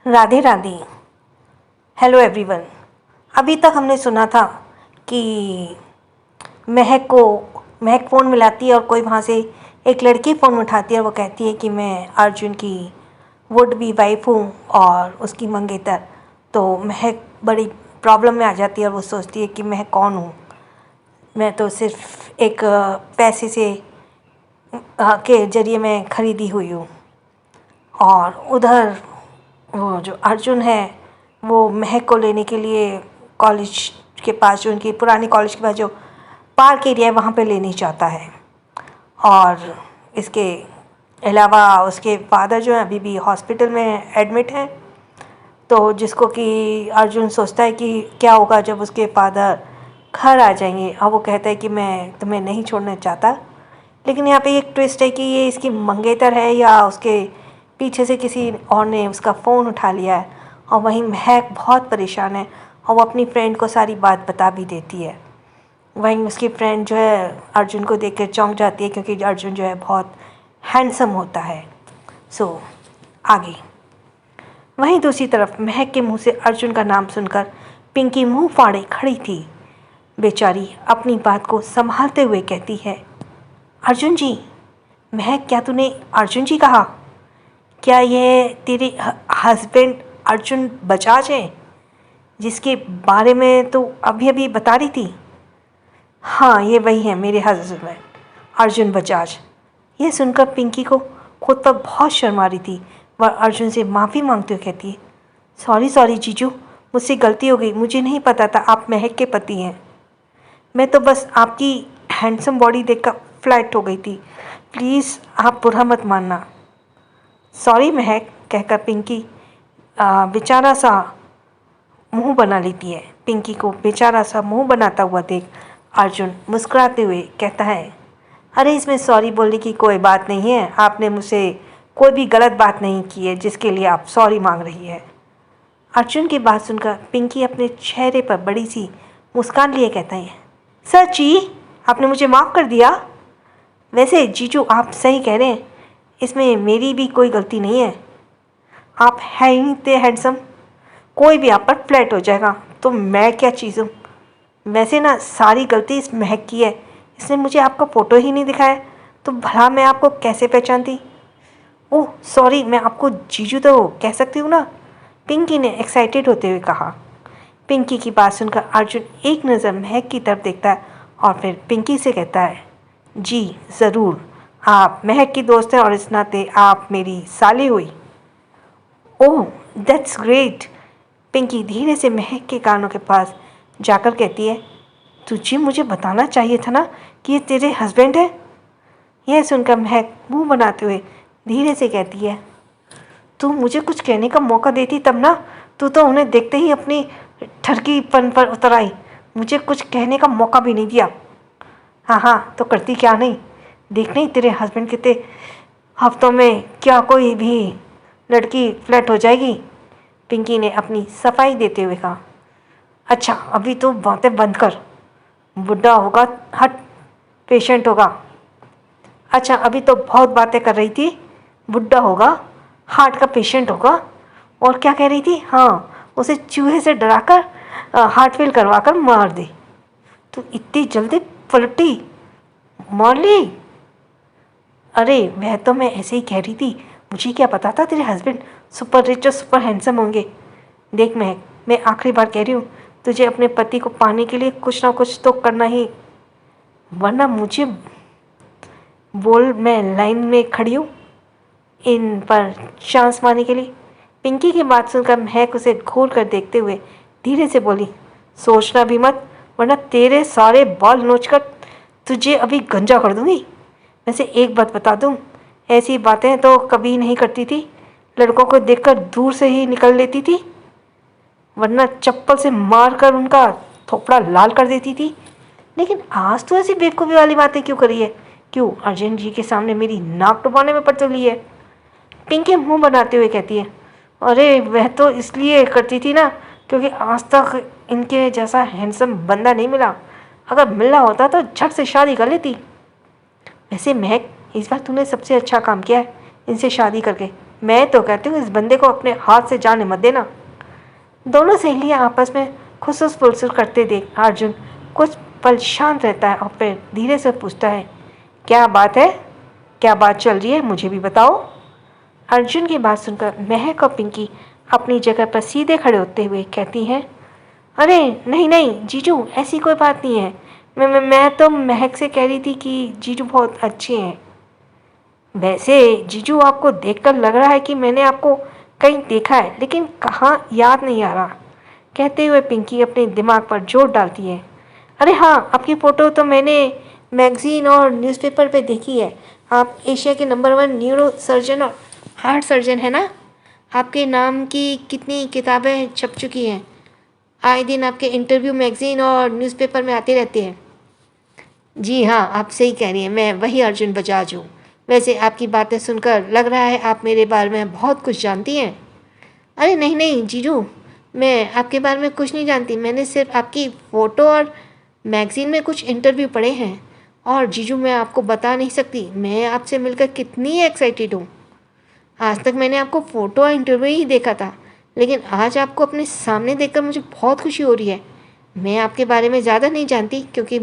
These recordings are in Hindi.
राधे राधे। Hello everyone. अभी तक हमने सुना था कि महक फ़ोन मिलाती है और कोई वहाँ से एक लड़की फ़ोन उठाती है और वो कहती है कि मैं अर्जुन की वुड बी वाइफ हूँ और उसकी मंगेतर। तो महक बड़ी प्रॉब्लम में आ जाती है और वो सोचती है कि मैं कौन हूँ, मैं तो सिर्फ एक पैसे से के ज़रिए मैं ख़रीदी हुई हूँ। और उधर वो जो अर्जुन है वो महक को लेने के लिए कॉलेज के पास, जो उनकी पुरानी कॉलेज के पास जो पार्क एरिया है वहाँ पे लेने चाहता है। और इसके अलावा उसके फादर जो हैं अभी भी हॉस्पिटल में एडमिट हैं। तो जिसको कि अर्जुन सोचता है कि क्या होगा जब उसके फादर घर आ जाएंगे, और वो कहता है कि मैं तुम्हें नहीं छोड़ना चाहता। लेकिन यहाँ पे एक ट्विस्ट है कि ये इसकी मंगेतर है या उसके पीछे से किसी और ने उसका फ़ोन उठा लिया है। और वहीं महक बहुत परेशान है और वो अपनी फ्रेंड को सारी बात बता भी देती है। वहीं उसकी फ्रेंड जो है अर्जुन को देख कर चौंक जाती है, क्योंकि अर्जुन जो है बहुत हैंडसम होता है। आगे वहीं दूसरी तरफ महक के मुंह से अर्जुन का नाम सुनकर पिंकी मुंह फाड़े खड़ी थी। बेचारी अपनी बात को संभालते हुए कहती है, अर्जुन जी। महक, क्या तूने अर्जुन जी कहा? क्या ये तेरे हस्बैंड अर्जुन बजाज है जिसके बारे में तो अभी अभी बता रही थी? हाँ, ये वही है, मेरे हस्बैंड अर्जुन बजाज। ये सुनकर पिंकी को खुद पर बहुत शर्म आ रही थी। वह अर्जुन से माफ़ी मांगते हुए कहती है, सॉरी जीजू, मुझसे गलती हो गई, मुझे नहीं पता था आप महक के पति हैं। मैं तो बस आपकी हैंडसम बॉडी देखकर फ्लैट हो गई थी, प्लीज़ आप बुरा मत मानना। सॉरी महक, कहकर पिंकी बेचारा सा मुंह बना लेती है। पिंकी को बेचारा सा मुंह बनाता हुआ देख अर्जुन मुस्कुराते हुए कहता है, अरे इसमें सॉरी बोलने की कोई बात नहीं है, आपने मुझसे कोई भी गलत बात नहीं की है जिसके लिए आप सॉरी मांग रही है। अर्जुन की बात सुनकर पिंकी अपने चेहरे पर बड़ी सी मुस्कान लिए कहता है, सच जी, आपने मुझे माफ़ कर दिया? वैसे जीजू आप सही कह रहे हैं, इसमें मेरी भी कोई गलती नहीं है। आप हैं ही इतने हैंडसम, कोई भी आप पर फ्लैट हो जाएगा, तो मैं क्या चीज़ हूँ। वैसे ना सारी गलती इस महक की है, इसने मुझे आपका फ़ोटो ही नहीं दिखाया, तो भला मैं आपको कैसे पहचानती। ओह सॉरी, मैं आपको जीजू तो कह सकती हूँ ना, पिंकी ने एक्साइटेड होते हुए कहा। पिंकी की बात सुनकर अर्जुन एक नज़र महक की तरफ देखता है और फिर पिंकी से कहता है, जी ज़रूर, आप महक की दोस्त हैं और इस नाते आप मेरी साली हुई। Oh that's great. पिंकी धीरे से महक के कानों के पास जाकर कहती है, तुझे मुझे बताना चाहिए था ना कि ये तेरे हस्बैंड है। यह सुनकर महक मुंह बनाते हुए धीरे से कहती है, तू मुझे कुछ कहने का मौका देती तब ना, तू तो उन्हें देखते ही अपनी ठरकीपन पर उतर आई, मुझे कुछ कहने का मौका भी नहीं दिया। हाँ तो करती क्या नहीं, देख नहीं तेरे हस्बैंड कितने हफ्तों में क्या कोई भी लड़की फ्लैट हो जाएगी। पिंकी ने अपनी सफाई देते हुए कहा। अच्छा अभी तो बातें बंद कर, बुढ़ा होगा हट पेशेंट होगा। अच्छा अभी तो बहुत बातें कर रही थी, बुढ़ा होगा हार्ट का पेशेंट होगा। और क्या कह रही थी? हाँ, उसे चूहे से डराकर हार्ट फेल करवा कर मार दे। तो इतनी जल्दी पलटी मार ली? अरे वह तो मैं ऐसे ही कह रही थी, मुझे क्या पता था तेरे हस्बैंड सुपर रिच और सुपर हैंडसम होंगे। देख मैं आखिरी बार कह रही हूँ, तुझे अपने पति को पाने के लिए कुछ ना कुछ तो करना ही, वरना मुझे बोल, मैं लाइन में खड़ी हूँ इन पर चांस मारने के लिए। पिंकी की बात सुनकर महक उसे घूर कर देखते हुए धीरे से बोली, सोचना भी मत, वरना तेरे सारे बाल नोचकर तुझे अभी गंजा कर दूंगी। वैसे एक बात बता दूं, ऐसी बातें तो कभी नहीं करती थी, लड़कों को देखकर दूर से ही निकल लेती थी, वरना चप्पल से मार कर उनका थोपड़ा लाल कर देती थी। लेकिन आज तो ऐसी बेवकूफ़ी वाली बातें क्यों करी है? क्यों अर्जुन जी के सामने मेरी नाक डुबाने में पड़ चली है? पिंकी मुंह बनाते हुए कहती है, अरे वह तो इसलिए करती थी ना क्योंकि आज तक इनके जैसा हैंडसम बंदा नहीं मिला, अगर मिलना होता तो झट से शादी कर लेती। वैसे महक, इस बार तूने सबसे अच्छा काम किया है इनसे शादी करके, मैं तो कहती हूँ इस बंदे को अपने हाथ से जाने मत देना। दोनों सहेलियाँ आपस में खुसुस फुसुस करते देख अर्जुन कुछ पल शांत रहता है और फिर धीरे से पूछता है, क्या बात है, क्या बात चल रही है, मुझे भी बताओ। अर्जुन की बात सुनकर महक और पिंकी अपनी जगह पर सीधे खड़े होते हुए कहती हैं, अरे नहीं नहीं जीजू, ऐसी कोई बात नहीं है। मैं तो महक से कह रही थी कि जीजू बहुत अच्छे हैं। वैसे जीजू आपको देखकर लग रहा है कि मैंने आपको कहीं देखा है, लेकिन कहाँ याद नहीं आ रहा। कहते हुए पिंकी अपने दिमाग पर जोर डालती है। अरे हाँ, आपकी फ़ोटो तो मैंने मैगज़ीन और न्यूज़पेपर पे देखी है। आप एशिया के नंबर 1 न्यूरो सर्जन और हार्ट सर्जन है ना। आपके नाम की कितनी किताबें छप चुकी हैं। आए दिन आपके इंटरव्यू मैगज़ीन और न्यूज़पेपर में आते रहते हैं। जी हाँ, आप सही कह रही हैं, मैं वही अर्जुन बजाज हूँ। वैसे आपकी बातें सुनकर लग रहा है आप मेरे बारे में बहुत कुछ जानती हैं। अरे नहीं नहीं जीजू, मैं आपके बारे में कुछ नहीं जानती। मैंने सिर्फ आपकी फ़ोटो और मैगज़ीन में कुछ इंटरव्यू पढ़े हैं। और जीजू मैं आपको बता नहीं सकती मैं आपसे मिलकर कितनी एक्साइटेड हूँ। आज तक मैंने आपको फ़ोटो और इंटरव्यू ही देखा था, लेकिन आज आपको अपने सामने देखकर मुझे बहुत खुशी हो रही है। मैं आपके बारे में ज़्यादा नहीं जानती क्योंकि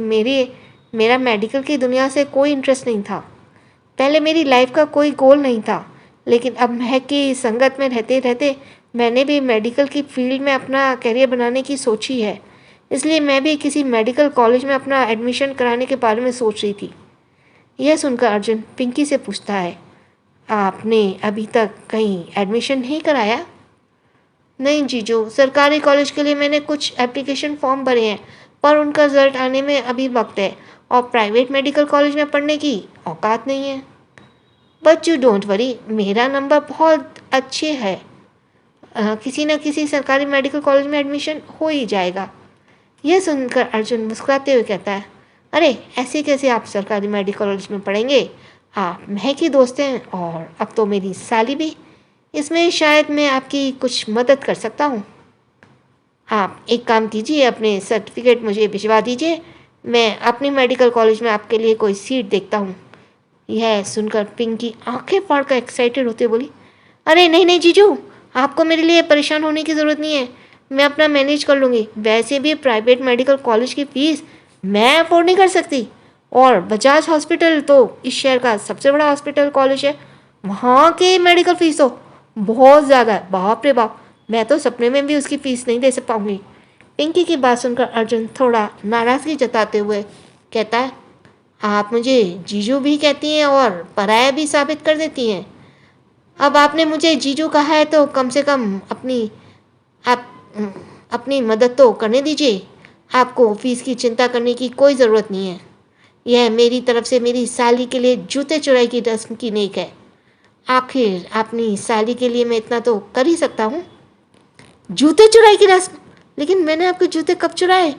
मेरा मेडिकल की दुनिया से कोई इंटरेस्ट नहीं था। पहले मेरी लाइफ का कोई गोल नहीं था, लेकिन अब महक की संगत में रहते रहते मैंने भी मेडिकल की फील्ड में अपना करियर बनाने की सोची है। इसलिए मैं भी किसी मेडिकल कॉलेज में अपना एडमिशन कराने के बारे में सोच रही थी। यह सुनकर अर्जुन पिंकी से पूछता है, आपने अभी तक कहीं एडमिशन नहीं कराया? नहीं जीजू, सरकारी कॉलेज के लिए मैंने कुछ एप्लीकेशन फॉर्म भरे हैं, पर उनका रिजल्ट आने में अभी वक्त है और प्राइवेट मेडिकल कॉलेज में पढ़ने की औकात नहीं है। बट यू डोंट वरी, मेरा नंबर बहुत अच्छे है। किसी न किसी सरकारी मेडिकल कॉलेज में एडमिशन हो ही जाएगा। यह सुनकर अर्जुन मुस्कुराते हुए कहता है, अरे ऐसे कैसे आप सरकारी मेडिकल कॉलेज में पढ़ेंगे? आप महक की दोस्त हैं और अब तो मेरी साली भी। इसमें शायद मैं आपकी कुछ मदद कर सकता हूँ। आप एक काम कीजिए, अपने सर्टिफिकेट मुझे भिजवा दीजिए। मैं अपने मेडिकल कॉलेज में आपके लिए कोई सीट देखता हूँ। यह सुनकर पिंकी आंखें फाड़कर एक्साइटेड होते बोली, अरे नहीं नहीं जीजू, आपको मेरे लिए परेशान होने की ज़रूरत नहीं है। मैं अपना मैनेज कर लूँगी। वैसे भी प्राइवेट मेडिकल कॉलेज की फ़ीस मैं अफोर्ड नहीं कर सकती, और बजाज हॉस्पिटल तो इस शहर का सबसे बड़ा हॉस्पिटल कॉलेज है। वहाँ के मेडिकल फ़ीस तो बहुत ज़्यादा है, बाप रे बाप। मैं तो सपने में भी उसकी फ़ीस नहीं दे पाऊँगी। पिंकी की बात सुनकर अर्जुन थोड़ा नाराज़गी जताते हुए कहता है, आप मुझे जीजू भी कहती हैं और पराया भी साबित कर देती हैं। अब आपने मुझे जीजू कहा है तो कम से कम अपनी मदद तो करने दीजिए। आपको फ़ीस की चिंता करने की कोई ज़रूरत नहीं है। यह मेरी तरफ से मेरी साली के लिए जूते चुराई की रस्म की नेक है। आखिर अपनी साली के लिए मैं इतना तो कर ही सकता हूँ। जूते चुराई की रस्म? लेकिन मैंने आपके जूते कब चुराए?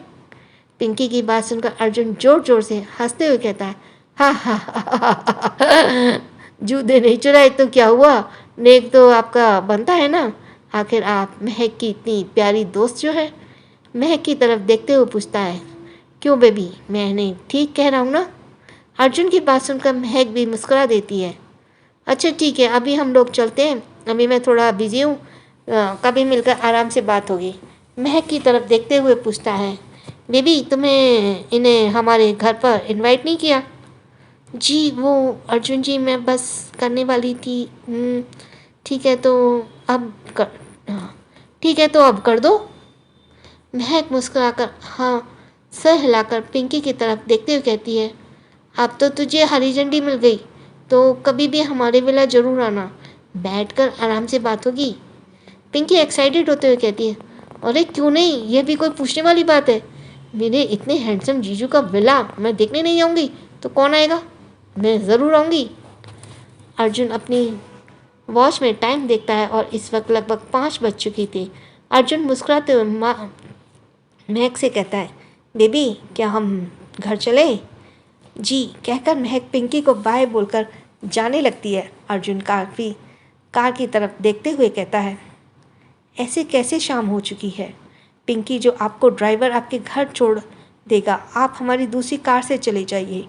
पिंकी की बात सुनकर अर्जुन जोर जोर से हंसते हुए कहता है, हा हा हा, जूते नहीं चुराए तो क्या हुआ, नेक तो आपका बनता है ना। आखिर आप महक की इतनी प्यारी दोस्त जो है। महक की तरफ देखते हुए पूछता है, क्यों बेबी, मैंने ठीक कह रहा हूँ ना? अर्जुन की बात सुनकर महक भी मुस्कुरा देती है। अच्छा ठीक है, अभी हम लोग चलते हैं, अभी मैं थोड़ा बिजी हूँ, कभी मिलकर आराम से बात होगी। महक की तरफ देखते हुए पूछता है, बेबी तुम्हें इन्हें हमारे घर पर इनवाइट नहीं किया? जी वो अर्जुन जी, मैं बस करने वाली थी। ठीक है तो अब कर हाँ, ठीक है तो अब कर दो। महक मुस्कुराकर हाँ सर हिलाकर पिंकी की तरफ देखते हुए कहती है, अब तो तुझे हरी झंडी मिल गई, तो कभी भी हमारे विला जरूर आना, बैठकर आराम से बात होगी। पिंकी एक्साइटेड होते हुए कहती है, अरे क्यों नहीं, यह भी कोई पूछने वाली बात है। मेरे इतने हैंडसम जीजू का विला मैं देखने नहीं आऊँगी तो कौन आएगा? मैं ज़रूर आऊँगी। अर्जुन अपनी वॉच में टाइम देखता है और इस वक्त लगभग 5 बज चुकी थी। अर्जुन मुस्कुराते हुए महक से कहता है, बेबी क्या हम घर चले? जी कहकर महक पिंकी को बाय बोलकर जाने लगती है। अर्जुन कार की तरफ देखते हुए कहता है, ऐसे कैसे शाम हो चुकी है? पिंकी, जो आपको ड्राइवर आपके घर छोड़ देगा, आप हमारी दूसरी कार से चले जाइए।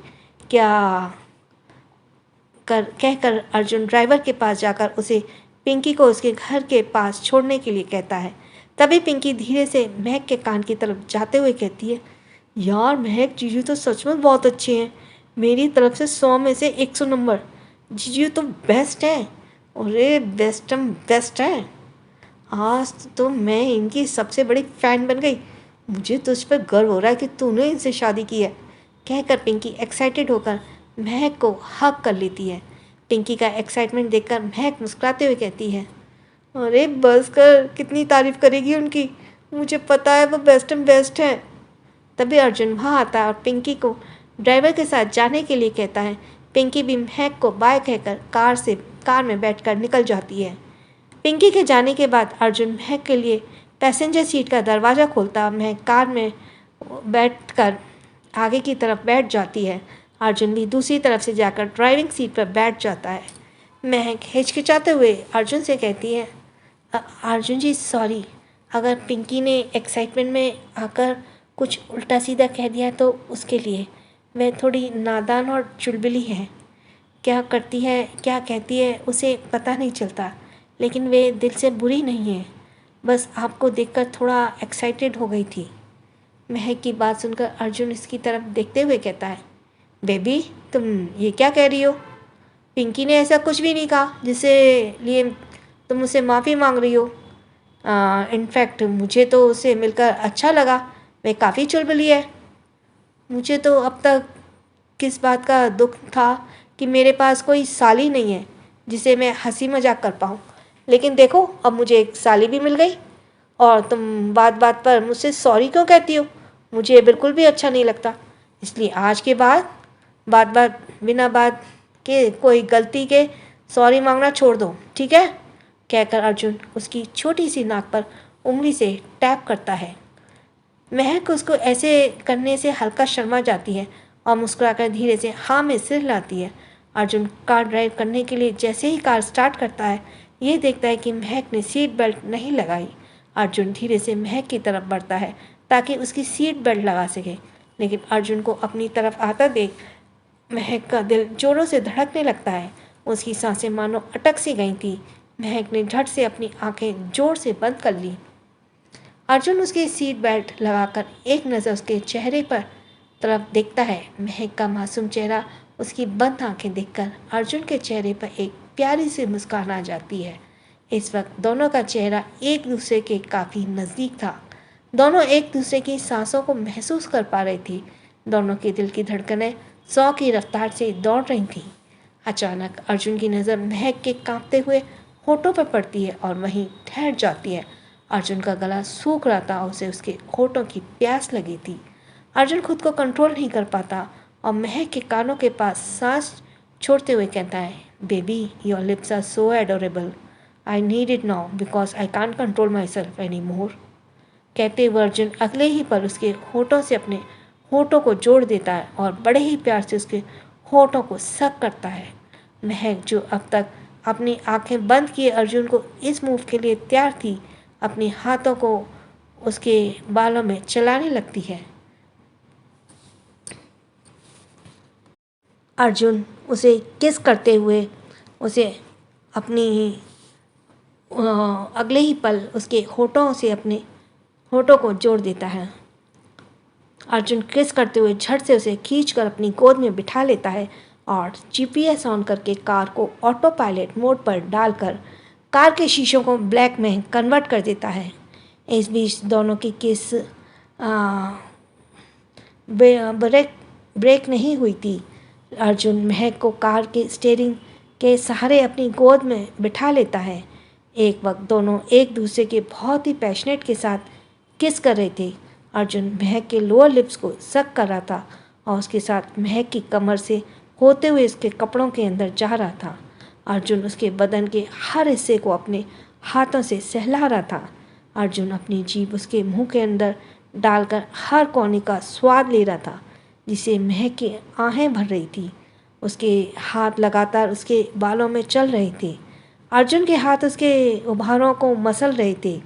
कहकर अर्जुन ड्राइवर के पास जाकर उसे पिंकी को उसके घर के पास छोड़ने के लिए कहता है। तभी पिंकी धीरे से महक के कान की तरफ जाते हुए कहती है, यार महक, जीजू तो सचमुच बहुत अच्छे हैं। मेरी तरफ से 100 में से 100 नंबर। जीजू तो बेस्ट हैं। अरे बेस्ट हैं। आज तो मैं इनकी सबसे बड़ी फ़ैन बन गई। मुझे तुझ पर गर्व हो रहा है कि तूने इनसे शादी की है। कहकर पिंकी एक्साइटेड होकर महक को हग कर लेती है। पिंकी का एक्साइटमेंट देखकर महक मुस्कुराते हुए कहती है, अरे बस कर, कितनी तारीफ़ करेगी उनकी। मुझे पता है वो बेस्ट हैं। तभी अर्जुन वहाँ आता है और पिंकी को ड्राइवर के साथ जाने के लिए कहता है। पिंकी भी महक को बाय कहकर कार में बैठकर निकल जाती है। पिंकी के जाने के बाद अर्जुन महक के लिए पैसेंजर सीट का दरवाज़ा खोलता। महक कार में बैठकर आगे की तरफ बैठ जाती है। अर्जुन भी दूसरी तरफ से जाकर ड्राइविंग सीट पर बैठ जाता है। महक हिचकिचाते हुए अर्जुन से कहती है, अर्जुन जी सॉरी, अगर पिंकी ने एक्साइटमेंट में आकर कुछ उल्टा सीधा कह दिया तो उसके लिए। वह थोड़ी नादान और चुलबुली है। क्या करती है क्या कहती है उसे पता नहीं चलता, लेकिन वे दिल से बुरी नहीं है। बस आपको देखकर थोड़ा एक्साइटेड हो गई थी। महक की बात सुनकर अर्जुन इसकी तरफ देखते हुए कहता है, बेबी तुम ये क्या कह रही हो? पिंकी ने ऐसा कुछ भी नहीं कहा जिससे लिए तुम मुझसे माफ़ी मांग रही हो। इनफैक्ट मुझे तो उसे मिलकर अच्छा लगा। वह काफ़ी चुलबुली है। मुझे तो अब तक किस बात का दुख था कि मेरे पास कोई साली नहीं है जिसे मैं हंसी मजाक कर पाऊँ, लेकिन देखो अब मुझे एक साली भी मिल गई। और तुम बात बात पर मुझसे सॉरी क्यों कहती हो? मुझे बिल्कुल भी अच्छा नहीं लगता। इसलिए आज के बाद बिना बात के कोई गलती के सॉरी मांगना छोड़ दो, ठीक है? कहकर अर्जुन उसकी छोटी सी नाक पर उंगली से टैप करता है। महक उसको ऐसे करने से हल्का शर्मा जाती है और मुस्कुराकर धीरे से हाँ में सिर हिलाती है। अर्जुन कार ड्राइव करने के लिए जैसे ही कार स्टार्ट करता है, ये देखता है कि महक ने सीट बेल्ट नहीं लगाई। अर्जुन धीरे से महक की तरफ बढ़ता है ताकि उसकी सीट बेल्ट लगा सके, लेकिन अर्जुन को अपनी तरफ आता देख महक का दिल जोरों से धड़कने लगता है। उसकी सांसें मानो अटक सी गई थी। महक ने झट से अपनी आंखें जोर से बंद कर ली। अर्जुन उसकी सीट बेल्ट लगाकर एक नज़र उसके चेहरे पर तरफ देखता है। महक का मासूम चेहरा उसकी बंद आंखें देखकर अर्जुन के चेहरे पर एक प्यारी सी मुस्कान आ जाती है। इस वक्त दोनों का चेहरा एक दूसरे के काफ़ी नज़दीक था। दोनों एक दूसरे की सांसों को महसूस कर पा रही थी। दोनों के दिल की धड़कनें 100 की रफ्तार से दौड़ रही थीं। अचानक अर्जुन की नज़र महक के कांपते हुए होठों पर पड़ती है और वहीं ठहर जाती है। अर्जुन का गला सूख रहा था और उसे उसके होठों की प्यास लगी थी। अर्जुन खुद को कंट्रोल नहीं कर पाता और महक के कानों के पास सांस छोड़ते हुए कहता है, baby your lips are so adorable. I need it now because I can't control myself any more. कहते हुए अर्जुन अगले ही पल उसके होठों से अपने होठों को जोड़ देता है और बड़े ही प्यार से उसके होठों को सक करता है। महक जो अब तक अपनी आंखें बंद किए अर्जुन को इस मूव के लिए तैयार थी, अपने हाथों को उसके बालों में चलाने लगती है। अर्जुन उसे किस करते हुए उसे अपनी अगले ही पल उसके होठों से अपने होठों को जोड़ देता है। अर्जुन किस करते हुए झट से उसे खींचकर अपनी गोद में बिठा लेता है और जीपीएस ऑन करके कार को ऑटो पायलट मोड पर डालकर कार के शीशों को ब्लैक में कन्वर्ट कर देता है। इस बीच दोनों की किस ब्रेक नहीं हुई थी। अर्जुन महक को कार के स्टीयरिंग के सहारे अपनी गोद में बिठा लेता है। एक वक्त दोनों एक दूसरे के बहुत ही पैशनेट के साथ किस कर रहे थे। अर्जुन महक के लोअर लिप्स को सक कर रहा था और उसके साथ महक की कमर से होते हुए उसके कपड़ों के अंदर जा रहा था। अर्जुन उसके बदन के हर हिस्से को अपने हाथों से सहला रहा था। अर्जुन अपनी जीभ उसके मुंह के अंदर डालकर हर कोने का स्वाद ले रहा था, जिसे महक की आहें भर रही थी। उसके हाथ लगातार उसके बालों में चल रहे थे। अर्जुन के हाथ उसके उभारों को मसल रहे थे।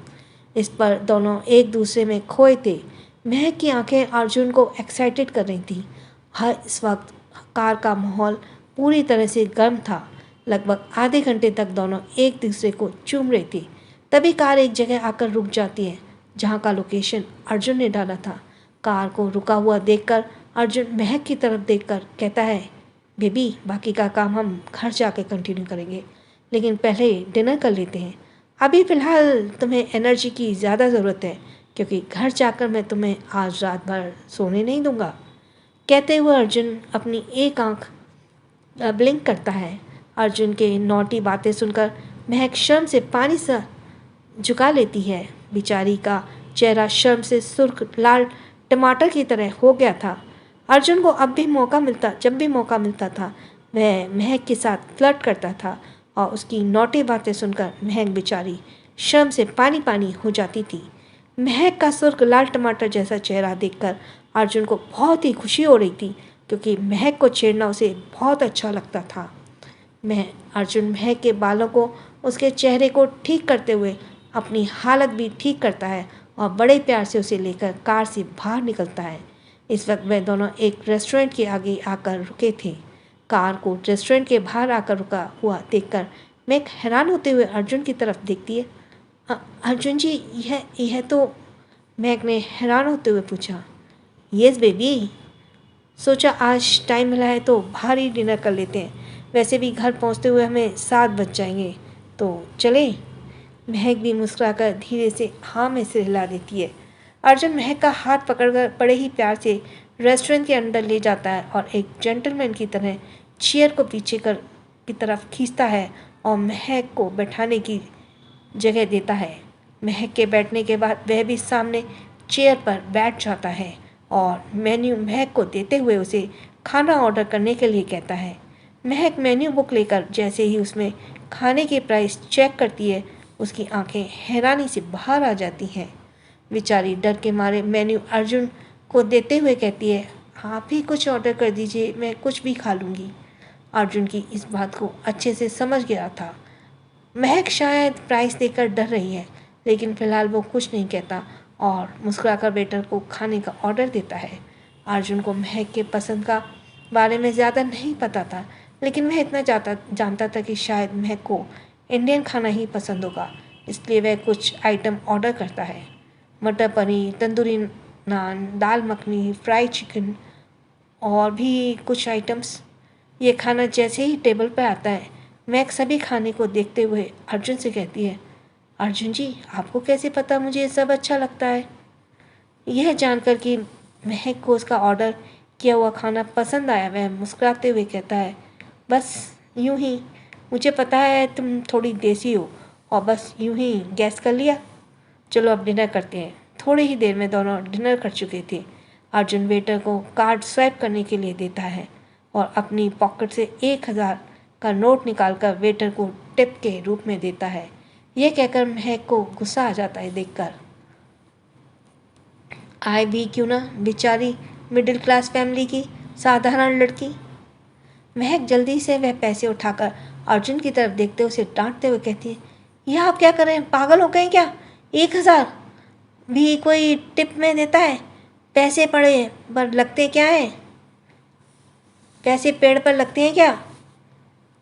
इस पर दोनों एक दूसरे में खोए थे। महक की आंखें अर्जुन को एक्साइटेड कर रही थी। हर इस वक्त कार का माहौल पूरी तरह से गर्म था। लगभग आधे घंटे तक दोनों एक दूसरे को चूम रहे थे। तभी कार एक जगह आकर रुक जाती है जहाँ का लोकेशन अर्जुन ने डाला था। कार को रुका हुआ देखकर अर्जुन महक की तरफ देखकर कहता है, बेबी बाकी का काम हम घर जाके कंटिन्यू करेंगे, लेकिन पहले डिनर कर लेते हैं। अभी फ़िलहाल तुम्हें एनर्जी की ज़्यादा ज़रूरत है, क्योंकि घर जाकर मैं तुम्हें आज रात भर सोने नहीं दूंगा। कहते हुए अर्जुन अपनी एक आंख ब्लिंक करता है। अर्जुन के नौटी बातें सुनकर महक शर्म से पानी सा झुका लेती है। बेचारी का चेहरा शर्म से सुर्ख लाल टमाटर की तरह हो गया था। अर्जुन को जब भी मौका मिलता था वह महक के साथ फ्लर्ट करता था और उसकी नौटी बातें सुनकर महक बेचारी शर्म से पानी पानी हो जाती थी। महक का सुर्ख लाल टमाटर जैसा चेहरा देखकर अर्जुन को बहुत ही खुशी हो रही थी, क्योंकि महक को छेड़ना उसे बहुत अच्छा लगता था। अर्जुन महक के बालों को, उसके चेहरे को ठीक करते हुए अपनी हालत भी ठीक करता है और बड़े प्यार से उसे लेकर कार से बाहर निकलता है। इस वक्त वे दोनों एक रेस्टोरेंट के आगे आकर रुके थे। कार को रेस्टोरेंट के बाहर आकर रुका हुआ देखकर महक हैरान होते हुए अर्जुन की तरफ देखती है। अर्जुन जी, यह तो, महक ने हैरान होते हुए पूछा। यस बेबी, सोचा आज टाइम मिला है तो बाहर ही डिनर कर लेते हैं। वैसे भी घर पहुंचते हुए हमें 7 बज जाएंगे, तो चले। महक भी मुस्कुराकर धीरे से हाँ में सिर हिला देती है। अर्जुन महक का हाथ पकड़कर बड़े ही प्यार से रेस्टोरेंट के अंदर ले जाता है और एक जेंटलमैन की तरह चेयर को पीछे की तरफ खींचता है और महक को बैठाने की जगह देता है। महक के बैठने के बाद वह भी सामने चेयर पर बैठ जाता है और मेन्यू महक को देते हुए उसे खाना ऑर्डर करने के लिए कहता है। महक मेन्यू बुक लेकर जैसे ही उसमें खाने के प्राइस चेक करती है, उसकी आंखें हैरानी से बाहर आ जाती हैं। बेचारी डर के मारे मेन्यू अर्जुन को देते हुए कहती है, आप ही कुछ ऑर्डर कर दीजिए, मैं कुछ भी खा लूँगी। अर्जुन की इस बात को अच्छे से समझ गया था। महक शायद प्राइस देकर डर रही है, लेकिन फ़िलहाल वो कुछ नहीं कहता और मुस्कुराकर वेटर को खाने का ऑर्डर देता है। अर्जुन को महक के पसंद का बारे में ज़्यादा नहीं पता था, लेकिन वह इतना जानता था कि शायद महक को इंडियन खाना ही पसंद होगा, इसलिए वह कुछ आइटम ऑर्डर करता है। मटर पनीर, तंदूरी नान, दाल मखनी, फ्राई चिकन और भी कुछ आइटम्स। ये खाना जैसे ही टेबल पर आता है, महक सभी खाने को देखते हुए अर्जुन से कहती है, अर्जुन जी, आपको कैसे पता मुझे ये सब अच्छा लगता है? यह जानकर कि महक को उसका ऑर्डर किया हुआ खाना पसंद आया, वह मुस्कुराते हुए कहता है, बस यूं ही, मुझे पता है तुम थोड़ी देसी हो और बस यूं ही गैस कर लिया। चलो अब डिनर करते हैं। थोड़ी ही देर में दोनों डिनर कर चुके थे। अर्जुन वेटर को कार्ड स्वैप करने के लिए देता है और अपनी पॉकेट से 1000 का नोट निकालकर वेटर को टिप के रूप में देता है। यह कहकर महक को गुस्सा आ जाता है देखकर। आए भी क्यों ना, बेचारी मिडिल क्लास फैमिली की साधारण लड़की। महक जल्दी से वह पैसे उठाकर अर्जुन की तरफ देखते उसे डांटते हुए कहती है, यह आप क्या कर रहे हैं? पागल हो गए क्या? 1000 भी कोई टिप में देता है? पैसे पड़े पर लगते क्या है? पैसे पेड़ पर लगते हैं क्या?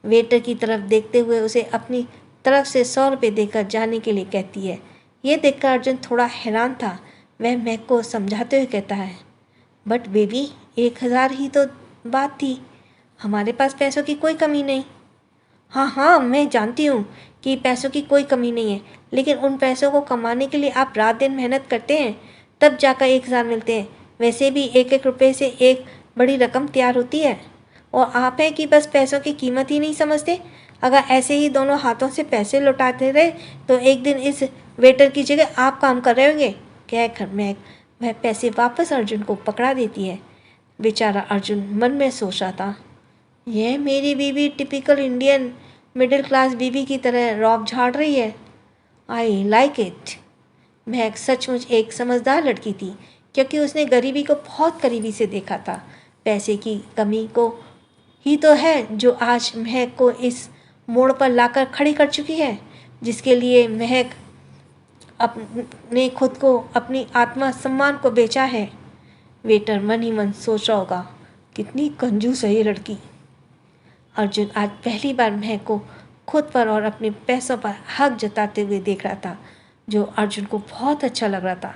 वेटर की तरफ देखते हुए उसे अपनी तरफ से 100 रुपये देकर जाने के लिए कहती है। ये देखकर अर्जुन थोड़ा हैरान था। वह महक को समझाते हुए कहता है, बट बेबी, 1000 ही तो बात थी, हमारे पास पैसों की कोई कमी नहीं। हाँ, मैं जानती हूँ कि पैसों की कोई कमी नहीं है, लेकिन उन पैसों को कमाने के लिए आप रात दिन मेहनत करते हैं, तब जाकर 1000 मिलते हैं। वैसे भी 1-1 रुपये से एक बड़ी रकम तैयार होती है, और आप हैं कि बस पैसों की कीमत ही नहीं समझते। अगर ऐसे ही दोनों हाथों से पैसे लौटाते रहे तो एक दिन इस वेटर की जगह आप काम कर रहे होंगे। कहकर महक वह पैसे वापस अर्जुन को पकड़ा देती है। बेचारा अर्जुन मन में सोच रहा था, यह मेरी बीवी टिपिकल इंडियन मिडिल क्लास बीवी की तरह रौब झाड़ रही है। I like it. महक सचमुच एक समझदार लड़की थी, क्योंकि उसने गरीबी को बहुत करीबी से देखा था। पैसे की कमी को ही तो है जो आज महक को इस मोड़ पर लाकर खड़ी कर चुकी है, जिसके लिए महक अपने खुद को, अपनी आत्मा सम्मान को बेचा है। वेटर मन ही मन सोच रहा होगा, कितनी कंजूस है ये लड़की। अर्जुन आज पहली बार महक को खुद पर और अपने पैसों पर हक जताते हुए देख रहा था, जो अर्जुन को बहुत अच्छा लग रहा था।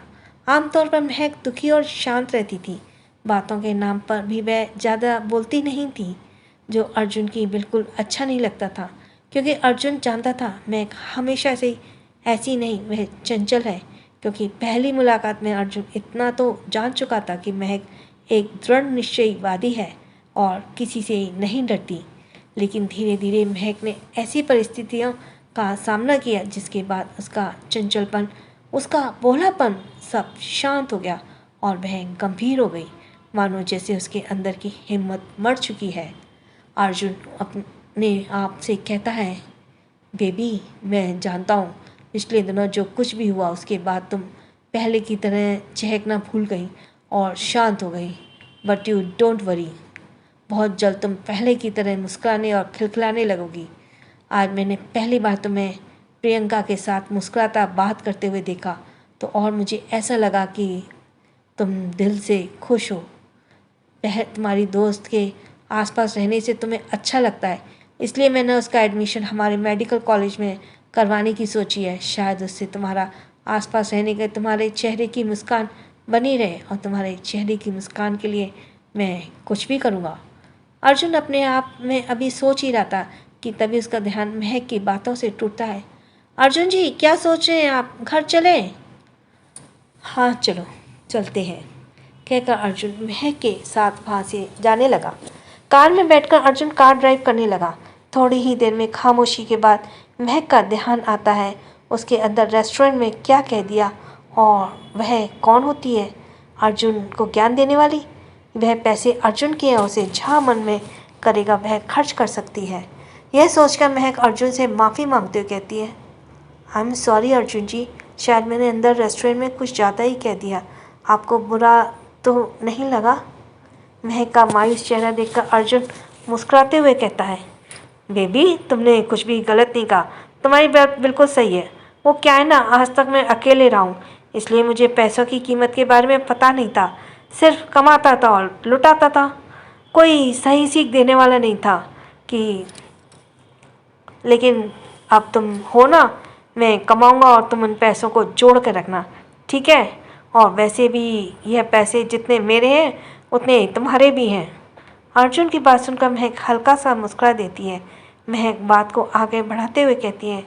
आमतौर पर महक दुखी और शांत रहती थी। बातों के नाम पर भी वह ज़्यादा बोलती नहीं थी, जो अर्जुन की बिल्कुल अच्छा नहीं लगता था, क्योंकि अर्जुन जानता था महक हमेशा से ऐसी नहीं, वह चंचल है। क्योंकि पहली मुलाकात में अर्जुन इतना तो जान चुका था कि महक एक दृढ़ निश्चयवादी है और किसी से नहीं डरती। लेकिन धीरे धीरे महक ने ऐसी परिस्थितियों का सामना किया जिसके बाद उसका चंचलपन, उसका भोलापन सब शांत हो गया और वह गंभीर हो गई, मानो जैसे उसके अंदर की हिम्मत मर चुकी है। अर्जुन अपने आप से कहता है, बेबी, मैं जानता हूँ पिछले दिनों जो कुछ भी हुआ उसके बाद तुम पहले की तरह चहकना भूल गई और शांत हो गई, बट यू डोंट वरी, बहुत जल्द तुम पहले की तरह मुस्कुराने और खिलखिलाने लगोगी। आज मैंने पहली बार तुम्हें प्रियंका के साथ मुस्कुराता बात करते हुए देखा तो और मुझे ऐसा लगा कि तुम दिल से खुश हो। तुम्हारी दोस्त के आसपास रहने से तुम्हें अच्छा लगता है, इसलिए मैंने उसका एडमिशन हमारे मेडिकल कॉलेज में करवाने की सोची है। शायद उससे तुम्हारा आसपास रहने के तुम्हारे चेहरे की मुस्कान बनी रहे, और तुम्हारे चेहरे की मुस्कान के लिए मैं कुछ भी करूँगा। अर्जुन अपने आप में अभी सोच ही रहा था कि तभी उसका ध्यान महक की बातों से टूटता है। अर्जुन जी, क्या सोच रहे हैं आप? घर चलें? हाँ चलो, चलते हैं, कहकर अर्जुन महक के साथ वहाँ से जाने लगा। कार में बैठकर अर्जुन कार ड्राइव करने लगा। थोड़ी ही देर में खामोशी के बाद महक का ध्यान आता है उसके अंदर रेस्टोरेंट में क्या कह दिया, और वह कौन होती है अर्जुन को ज्ञान देने वाली। वह पैसे अर्जुन के हैं, उसे जहाँ मन में करेगा वह खर्च कर सकती है। यह सोचकर महक अर्जुन से माफ़ी मांगते हुए कहती है, आई एम सॉरी अर्जुन जी, शायद मैंने अंदर रेस्टोरेंट में कुछ ज़्यादा ही कह दिया, आपको बुरा तो नहीं लगा? महक का मायूस चेहरा देखकर अर्जुन मुस्कुराते हुए कहता है, बेबी, तुमने कुछ भी गलत नहीं कहा, तुम्हारी बात बिल्कुल सही है। वो क्या है ना, आज तक मैं अकेले रहा हूँ, इसलिए मुझे पैसों की कीमत के बारे में पता नहीं था। सिर्फ कमाता था और लुटाता था, कोई सही सीख देने वाला नहीं था कि। लेकिन अब तुम हो ना, मैं कमाऊँगा और तुम उन पैसों को जोड़ कर रखना, ठीक है? और वैसे भी यह पैसे जितने मेरे हैं उतने तुम्हारे भी हैं। अर्जुन की बात सुनकर महक हल्का सा मुस्कुरा देती है। महक बात को आगे बढ़ाते हुए कहती है,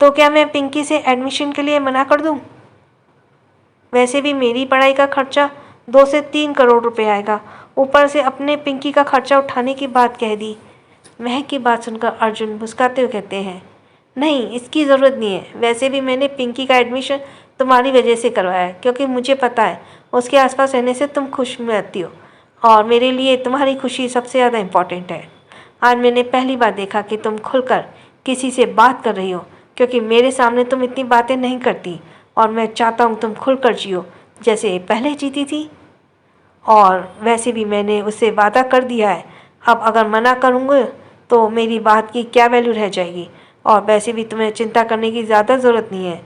तो क्या मैं पिंकी से एडमिशन के लिए मना कर दूं? वैसे भी मेरी पढ़ाई का खर्चा 2 से 3 करोड़ रुपए आएगा, ऊपर से अपने पिंकी का खर्चा उठाने की बात कह दी। महक की बात सुनकर अर्जुन मुस्कुराते हुए कहते हैं, नहीं, इसकी ज़रूरत नहीं है। वैसे भी मैंने पिंकी का एडमिशन तुम्हारी वजह से करवाया है, क्योंकि मुझे पता है उसके आसपास रहने से तुम खुश रहती हो, और मेरे लिए तुम्हारी खुशी सबसे ज़्यादा इम्पॉर्टेंट है। आज मैंने पहली बार देखा कि तुम खुलकर किसी से बात कर रही हो, क्योंकि मेरे सामने तुम इतनी बातें नहीं करती, और मैं चाहता हूँ तुम खुलकर जियो जैसे पहले जीती थी। और वैसे भी मैंने उससे वादा कर दिया है, अब अगर मना करूँगा तो मेरी बात की क्या वैल्यू रह जाएगी। और वैसे भी तुम्हें चिंता करने की ज़्यादा ज़रूरत नहीं है,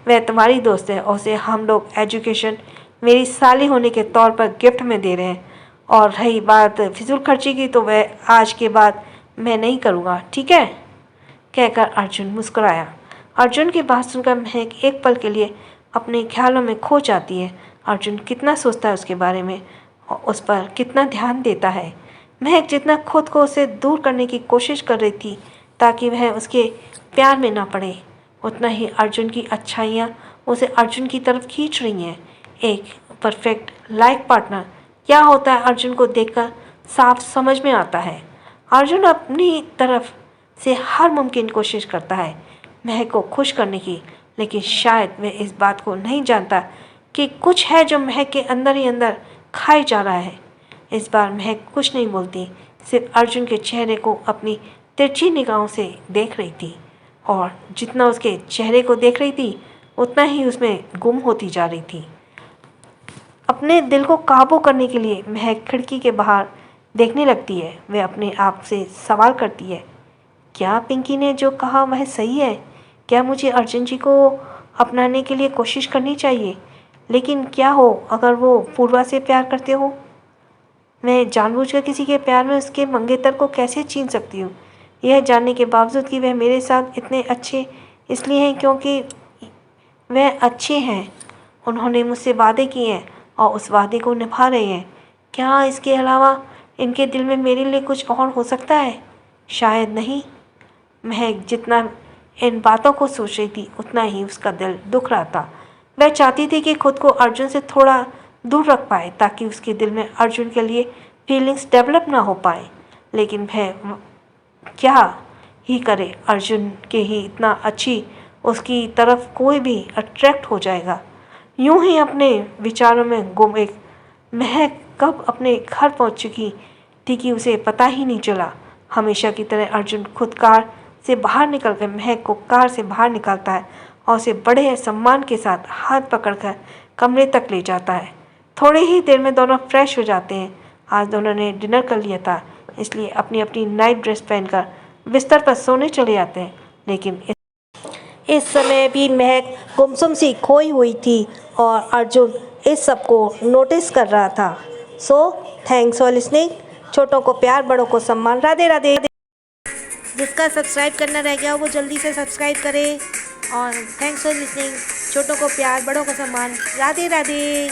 वह तुम्हारी दोस्त है और उसे हम लोग एजुकेशन मेरी साली होने के तौर पर गिफ्ट में दे रहे हैं। और रही बात फिजूल खर्ची की, तो वह आज के बाद मैं नहीं करूँगा, ठीक है? कहकर अर्जुन मुस्कुराया। अर्जुन की बात सुनकर महक एक पल के लिए अपने ख्यालों में खो जाती है। अर्जुन कितना सोचता है उसके बारे में और उस पर कितना ध्यान देता है। महक जितना खुद को उसे दूर करने की कोशिश कर रही थी ताकि वह उसके प्यार में ना पड़े, उतना ही अर्जुन की अच्छाइयाँ उसे अर्जुन की तरफ खींच रही हैं। एक परफेक्ट लाइफ पार्टनर क्या होता है अर्जुन को देखकर साफ समझ में आता है। अर्जुन अपनी तरफ से हर मुमकिन कोशिश करता है महक को खुश करने की, लेकिन शायद वह इस बात को नहीं जानता कि कुछ है जो महक के अंदर ही अंदर खाई जा रहा है। इस बार महक कुछ नहीं बोलती, सिर्फ अर्जुन के चेहरे को अपनी तिरछी निगाहों से देख रही थी, और जितना उसके चेहरे को देख रही थी उतना ही उसमें गुम होती जा रही थी। अपने दिल को काबू करने के लिए महक खिड़की के बाहर देखने लगती है। वह अपने आप से सवाल करती है, क्या पिंकी ने जो कहा वह सही है? क्या मुझे अर्जुन जी को अपनाने के लिए कोशिश करनी चाहिए? लेकिन क्या हो अगर वो पूर्वा से प्यार करते हो? मैं जानबूझकर किसी के प्यार में उसके मंगेतर को कैसे छीन सकती हूँ, यह जानने के बावजूद कि वह मेरे साथ इतने अच्छे इसलिए हैं क्योंकि वह अच्छे हैं। उन्होंने मुझसे वादे किए हैं और उस वादे को निभा रहे हैं। क्या इसके अलावा इनके दिल में मेरे लिए कुछ और हो सकता है? शायद नहीं। महक जितना इन बातों को सोच रही थी उतना ही उसका दिल दुख रहा था। वह चाहती थी कि खुद को अर्जुन से थोड़ा दूर रख पाए ताकि उसके दिल में अर्जुन के लिए फीलिंग्स डेवलप ना हो पाए, लेकिन वह क्या ही करे। अर्जुन के ही इतना अच्छी उसकी तरफ कोई भी अट्रैक्ट हो जाएगा। यूं ही अपने विचारों में गुम एक महक कब अपने घर पहुंच चुकी थी कि उसे पता ही नहीं चला। हमेशा की तरह अर्जुन खुद कार से बाहर निकलकर महक को कार से बाहर निकालता है और उसे बड़े सम्मान के साथ हाथ पकड़कर कमरे तक ले जाता है। थोड़ी ही देर में दोनों फ्रेश हो जाते हैं। आज दोनों ने डिनर कर लिया था, इसलिए अपनी अपनी नाइट ड्रेस पहनकर बिस्तर पर सोने चले जाते हैं। लेकिन इस समय भी महक गुमसुम सी खोई हुई थी और अर्जुन इस सब को नोटिस कर रहा था। So thanks for listening. छोटों को प्यार, बड़ों को सम्मान। राधे राधे। जिसका सब्सक्राइब करना रह गया वो जल्दी से सब्सक्राइब करे। और थैंक्स फॉर लिसनिंग। छोटों को प्यार, बड़ों को सम्मान। राधे राधे।